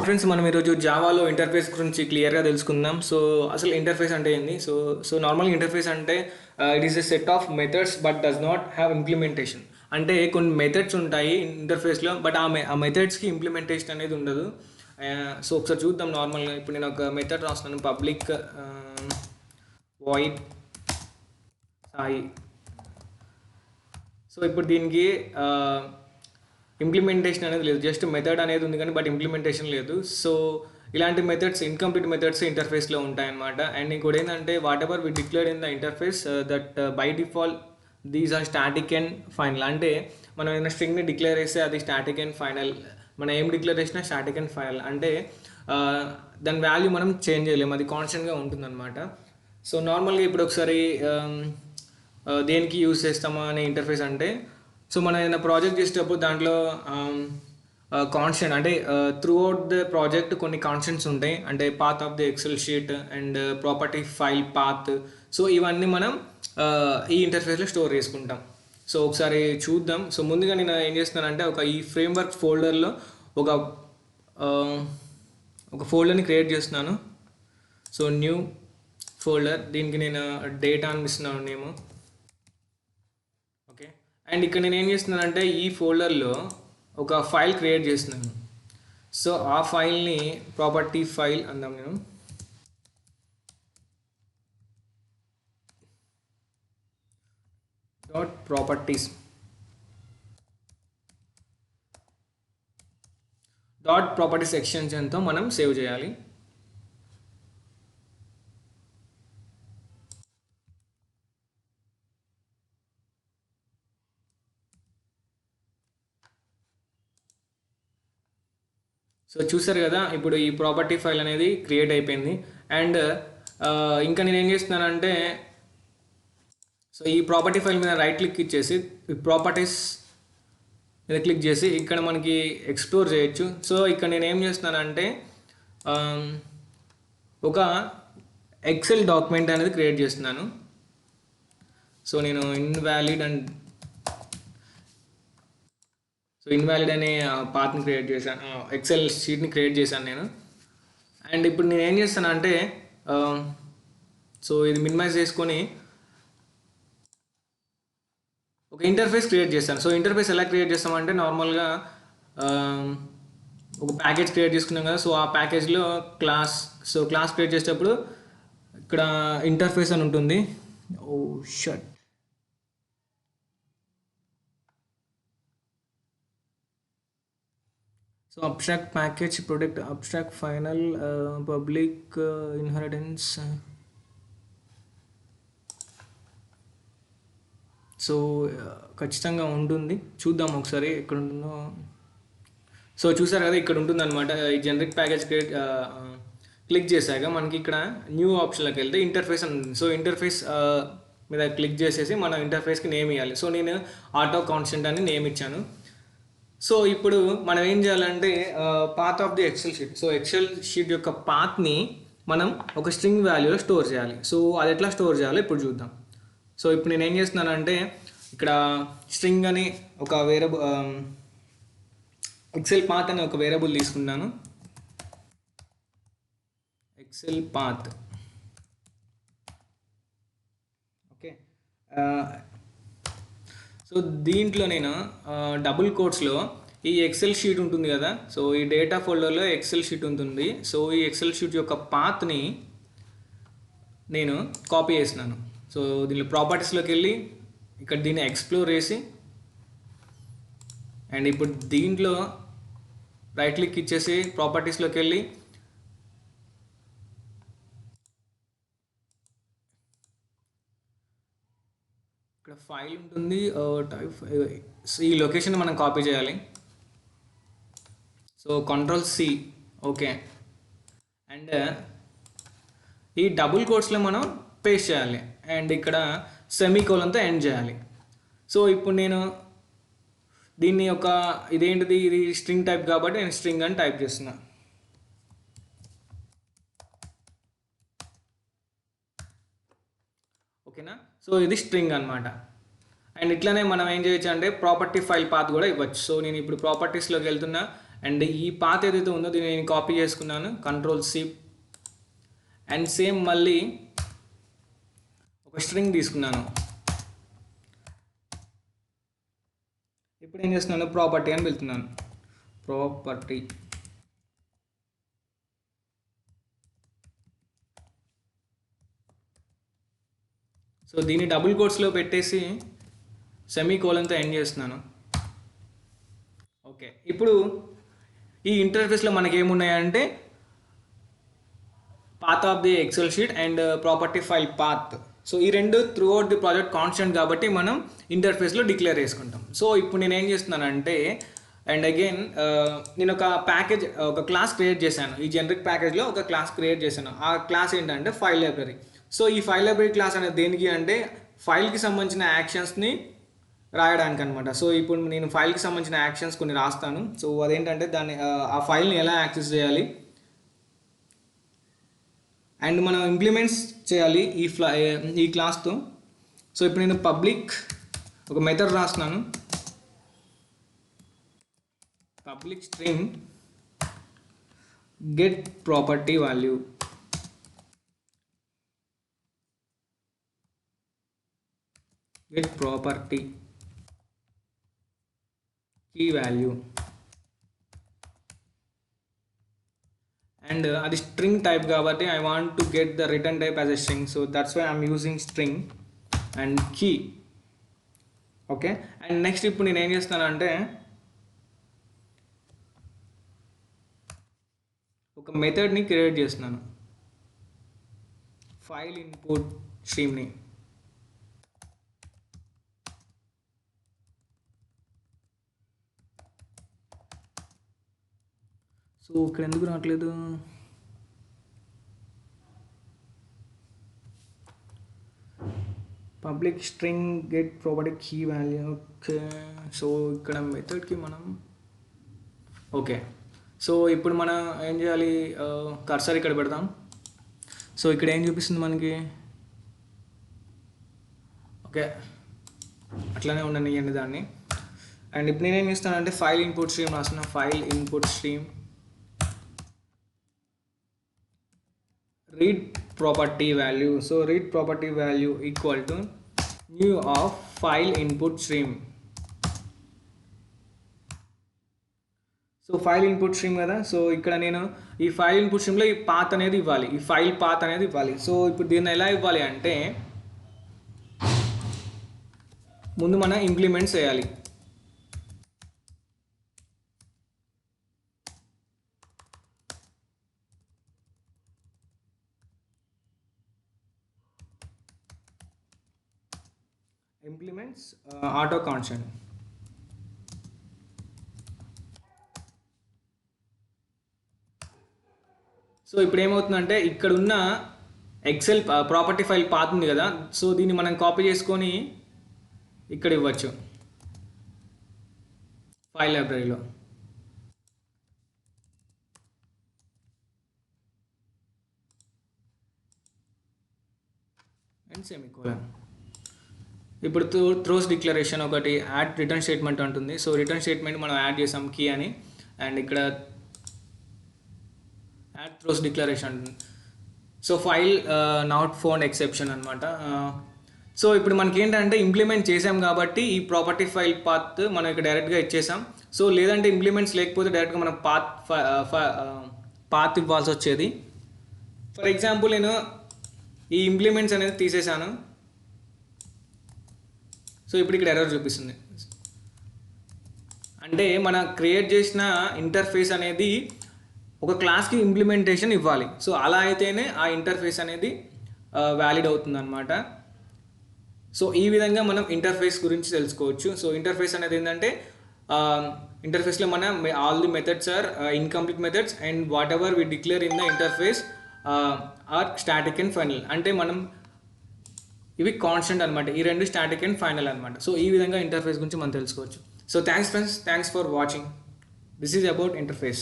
Friends మనం ఈరోజు జావాలో interface గురించి క్లియర్గా తెలుసుకుందాం. సో అసలు ఇంటర్ఫేస్ అంటే ఏంది? సో నార్మల్గా ఇంటర్ఫేస్ అంటే it is a set of methods but does not have implementation. అంటే కొన్ని మెథడ్స్ ఉంటాయి ఇంటర్ఫేస్లో, బట్ ఆ మెథడ్స్కి ఇంప్లిమెంటేషన్ అనేది ఉండదు. సో ఒకసారి చూద్దాం. నార్మల్గా ఇప్పుడు నేను ఒక మెథడ్ రాస్తున్నాను, పబ్లిక్ వాయిడ్ సాయి. సో ఇప్పుడు దీనికి ఇంప్లిమెంటేషన్ అనేది లేదు, జస్ట్ మెథడ్ అనేది ఉంది కానీ బట్ ఇంప్లిమెంటేషన్ లేదు. సో ఇలాంటి మెథడ్స్ ఇన్కంప్లీట్ మెథడ్స్ ఇంటర్ఫేస్లో ఉంటాయన్నమాట. అండ్ ఇంకోటి ఏంటంటే whatever we declare in the interface that by default these are static and final. అంటే మనం ఏదైనా స్ట్రింగ్ని డిక్లేర్ చేస్తే అది స్టాటిక్ అండ్ ఫైనల్. మనం ఏం డిక్లేర్ చేసినా స్టాటిక్ అండ్ ఫైనల్ అంటే దాని వాల్యూ మనం చేంజ్ చేయలేము, అది కాన్స్టెంట్గా ఉంటుందన్నమాట. సో నార్మల్గా ఇప్పుడు ఒకసారి దేనికి యూజ్ చేస్తామా అనే ఇంటర్ఫేస్ అంటే, సో మనం ఏదైనా ప్రాజెక్ట్ చేసేటప్పుడు దాంట్లో కాన్స్టెంట్ అంటే త్రూ అవుట్ ద ప్రాజెక్ట్ కొన్ని కాన్స్టెంట్స్ ఉంటాయి. అంటే path of the excel sheet and property file path. So ఇవన్నీ మనం ఈ ఇంటర్ఫేస్లో స్టోర్ చేసుకుంటాం. సో ఒకసారి చూద్దాం. సో ముందుగా నేను ఏం చేస్తున్నానంటే ఈ ఫ్రేమ్వర్క్ ఫోల్డర్లో ఒక ఫోల్డర్ని క్రియేట్ చేస్తున్నాను. సో న్యూ ఫోల్డర్, దీనికి నేను డేటా అనిపిస్తున్నాను నేము. ఓకే, అండ్ ఇక్కడ నేను ఏం చేస్తున్నానంటే ఈ ఫోల్డర్లో ఒక ఫైల్ క్రియేట్ చేస్తున్నాను. సో ఆ ఫైల్ని ప్రాపర్టీ ఫైల్ అందాం నేను. ప్రాపర్టీస్ ఎక్స్టెన్షన్తో మనం సేవ్ చేయాలి. సో చూసారు కదా, ఇప్పుడు ఈ ప్రాపర్టీ ఫైల్ అనేది క్రియేట్ అయిపోయింది. అండ్ ఇంకా నేను ఏం చేస్తున్నానంటే, సో ఈ ప్రాపర్టీ ఫైల్ మీద రైట్ క్లిక్ ఇచ్చేసి ప్రాపర్టీస్ మీద క్లిక్ చేసి ఇక్కడ మనకి ఎక్స్ప్లోర్ చేయొచ్చు. సో ఇక్కడ నేను ఏం చేస్తున్నానంటే ఒక ఎక్సెల్ డాక్యుమెంట్ అనేది క్రియేట్ చేస్తున్నాను. సో నేను ఇన్వాలిడ్ అనే పాత్ని క్రియేట్ చేశాను, ఎక్సెల్ షీట్ని క్రియేట్ చేశాను నేను. అండ్ ఇప్పుడు నేను ఏం చేస్తానంటే సో ఇది మినిమైజ్ చేసుకొని ఒక ఇంటర్ఫేస్ క్రియేట్ చేస్తాను. సో ఇంటర్ఫేస్ ఎలా క్రియేట్ చేస్తామంటే, నార్మల్గా ఒక ప్యాకేజ్ క్రియేట్ చేసుకున్నాం కదా. సో ఆ ప్యాకేజ్లో క్లాస్ క్రియేట్ చేసేటప్పుడు ఇక్కడ ఇంటర్ఫేస్ అని ఉంటుంది. ఓ షట్. So abstract package product abstract final public inheritance. So ఖచ్చితంగా ఉంటుంది, చూద్దాం ఒకసారి ఎక్కడ ఉంటుందో. సో చూసారు కదా, ఇక్కడ ఉంటుంది అనమాట. ఈ జనరిక్ ప్యాకేజ్ క్లిక్ చేశాక మనకి ఇక్కడ న్యూ ఆప్షన్లోకి వెళ్తే ఇంటర్ఫేస్ అని ఉంటుంది. సో ఇంటర్ఫేస్ మీద క్లిక్ చేసేసి మనం ఇంటర్ఫేస్కి నేమ్ ఇవ్వాలి. సో నేను ఆటో కాన్స్టెంట్ అని నేమ్ ఇచ్చాను. సో ఇప్పుడు మనం ఏం చేయాలంటే path of the excel sheet. So excel sheet యొక్క పాత్ని మనం ఒక స్ట్రింగ్ వాల్యూలో స్టోర్ చేయాలి. సో అది ఎట్లా స్టోర్ చేయాలో ఇప్పుడు చూద్దాం. సో ఇప్పుడు నేను ఏం చేస్తున్నానంటే ఇక్కడ స్ట్రింగ్ అని ఒక వేరియబుల్, ఎక్సెల్ పాత్ అని ఒక వేరియబుల్ తీసుకున్నాను. XL path. ఓకే, సో దీంట్లో నేను డబుల్ కోట్స్లో ఈ ఎక్సెల్ షీట్ ఉంటుంది కదా. సో ఈ డేటా ఫోల్డర్లో ఎక్సెల్ షీట్ ఉంటుంది. సో ఈ ఎక్సెల్ షీట్ యొక్క పాత్ని నేను కాపీ చేసినాను. సో దీనిలో ప్రాపర్టీస్లోకి వెళ్ళి ఇక్కడ దీన్ని ఎక్స్ప్లోర్ చేసి, అండ్ ఇప్పుడు దీంట్లో రైట్ క్లిక్ ఇచ్చేసి ప్రాపర్టీస్లోకి వెళ్ళి ఇక్కడ ఫైల్ ఉంటుంది, టైప్. ఈ లొకేషన్ మనం కాపీ చేయాలి. So Ctrl+C. ఓకే, అండ్ ఈ డబుల్ కోట్స్లో మనం పేస్ట్ చేయాలి అండ్ ఇక్కడ సెమీకోలన్తో ఎండ్ చేయాలి. సో ఇప్పుడు నేను దీన్ని ఇదేంటిది, ఇది స్ట్రింగ్ టైప్ కాబట్టి నేను స్ట్రింగ్ అని టైప్ చేస్తున్నా. ఓకేనా, సో ఇది స్ట్రింగ్ అనమాట. అండ్ ఇట్లానే మనం ఏం చేయొచ్చు అంటే ప్రాపర్టీ ఫైల్ పాత్ కూడా ఇవ్వచ్చు. సో నేను ఇప్పుడు ప్రాపర్టీస్లోకి వెళ్తున్నా అండ్ ఈ పాత్ ఏదైతే ఉందో దీన్ని నేను కాపీ చేసుకున్నాను, Ctrl+C, అండ్ సేమ్ మళ్ళీ ఒక స్ట్రింగ్ తీసుకున్నాను. ఇప్పుడు ఏం చేస్తున్నాను, ప్రాపర్టీ అని వెళ్తున్నాను, ప్రాపర్టీ. సో దీన్ని డబుల్ కోట్స్లో పెట్టేసి సెమీకోలన్తో ఎండ్ చేస్తున్నాను. ఓకే, ఇప్పుడు ఈ ఇంటర్ఫేస్లో మనకి ఏమున్నాయంటే path of the excel sheet and property file path. So ఈ రెండు throughout the project constant కాబట్టి మనం ఇంటర్ఫేస్లో డిక్లేర్ చేసుకుంటాం. సో ఇప్పుడు నేను ఏం చేస్తున్నానంటే, అండ్ అగైన్ నేను ఒక ప్యాకేజ్, ఒక క్లాస్ క్రియేట్ చేశాను. ఈ జనరిక్ ప్యాకేజ్లో ఒక క్లాస్ క్రియేట్ చేశాను. ఆ క్లాస్ ఏంటంటే ఫైల్ లైబ్రరీ. సో ఈ ఫైల్ లైబ్రరీ క్లాస్ అనేది దేనికి అంటే ఫైల్కి సంబంధించిన యాక్షన్స్ని రాయడానికి అనమాట. సో ఇప్పుడు నేను ఫైల్కి సంబంధించిన యాక్షన్స్ కొన్ని రాస్తాను. సో అదేంటంటే దాన్ని ఆ ఫైల్ని ఎలా యాక్సెస్ చేయాలి అండ్ మనం ఇంప్లిమెంట్స్ చేయాలి ఈ క్లాస్తో. సో ఇప్పుడు నేను పబ్లిక్ ఒక మెథడ్ రాస్తున్నాను, public string get property value. Get property key value, and అది స్ట్రింగ్ టైప్ కాబట్టి I want to get the return type as a string, so that's why I'm using string and key. Okay, and next ఇప్పుడు నేను ఏం చేస్తానంటే ఒక మెథడ్ని create చేస్తున్నాను, file input స్ట్రీమ్ని. సో ఇక్కడ ఎందుకు రావట్లేదు, public string get property key value. Okay, so ఇక్కడ మెథడ్కి మనం ఓకే. సో ఇప్పుడు మనం ఏం చేయాలి, కర్సర్ ఇక్కడ పెడదాం. సో ఇక్కడ ఏం చూపిస్తుంది మనకి, ఓకే అట్లానే ఉండనియండి దాన్ని. అండ్ ఇప్పుడు నేనేం చేస్తానంటే ఫైల్ ఇన్పుట్ స్ట్రీమ్ రాస్తున్నా, file input stream read property value. So read property value equal to new of file input stream. So file input stream కదా, సో ఇక్కడ నేను ఈ ఫైల్ ఇన్పుట్ స్ట్రీమ్లో ఈ పాత్ అనేది ఇవ్వాలి, ఈ ఫైల్ పాత్ అనేది ఇవ్వాలి. సో ఇప్పుడు దీన్ని ఎలా ఇవ్వాలి అంటే ముందు మనం ఇంప్లిమెంట్స్ చేయాలి. Implements auto constant. సో ఇప్పుడు ఏమవుతుందంటే ఇక్కడ ఉన్న ఎక్సెల్ ప్రాపర్టీ ఫైల్ పాత్ ఉంది కదా, సో దీన్ని మనం కాపీ చేసుకొని ఇక్కడ ఇవ్వచ్చు ఫైల్ లైబ్రరీలో. And semicolon. ఇప్పుడు త్రోస్ డిక్లరేషన్ ఒకటి యాడ్ రిటర్న్ స్టేట్మెంట్ ఉంటుంది. సో రిటర్న్ స్టేట్మెంట్ మనం యాడ్ చేసాం కీ అని, అండ్ ఇక్కడ add throws declaration. So file not found exception అనమాట. సో ఇప్పుడు మనకి ఏంటంటే ఇంప్లిమెంట్ చేసాం కాబట్టి ఈ ప్రాపర్టీ ఫైల్ పాత్ మనం ఇక్కడ డైరెక్ట్గా ఇచ్చేసాం. సో లేదంటే ఇంప్లిమెంట్స్ లేకపోతే డైరెక్ట్గా మనం పాత్ ఇవ్వాల్సి వచ్చేది. ఫర్ ఎగ్జాంపుల్ నేను ఈ ఇంప్లిమెంట్స్ అనేది తీసేసాను. సో ఇప్పుడు ఇక్కడ ఎర్రర్ చూపిస్తుంది, అంటే మనం క్రియేట్ చేసిన ఇంటర్ఫేస్ అనేది ఒక క్లాస్కి ఇంప్లిమెంటేషన్ ఇవ్వాలి. సో అలా అయితేనే ఆ ఇంటర్ఫేస్ అనేది వ్యాలిడ్ అవుతుంది అనమాట. సో ఈ విధంగా మనం ఇంటర్ఫేస్ గురించి తెలుసుకోవచ్చు. సో ఇంటర్ఫేస్ అనేది ఏంటంటే ఇంటర్ఫేస్లో మన all the methods are incomplete methods and whatever we declare in the interface are static and final. అంటే మనం ఇవి కాన్స్టెంట్ అనమాట, ఈ రెండు స్టాటిక్ అండ్ ఫైనల్ అనమాట. సో ఈ విధంగా ఇంటర్ఫేస్ గురించి మనం తెలుసుకోవచ్చు. So thanks friends, thanks for watching. This is about interface.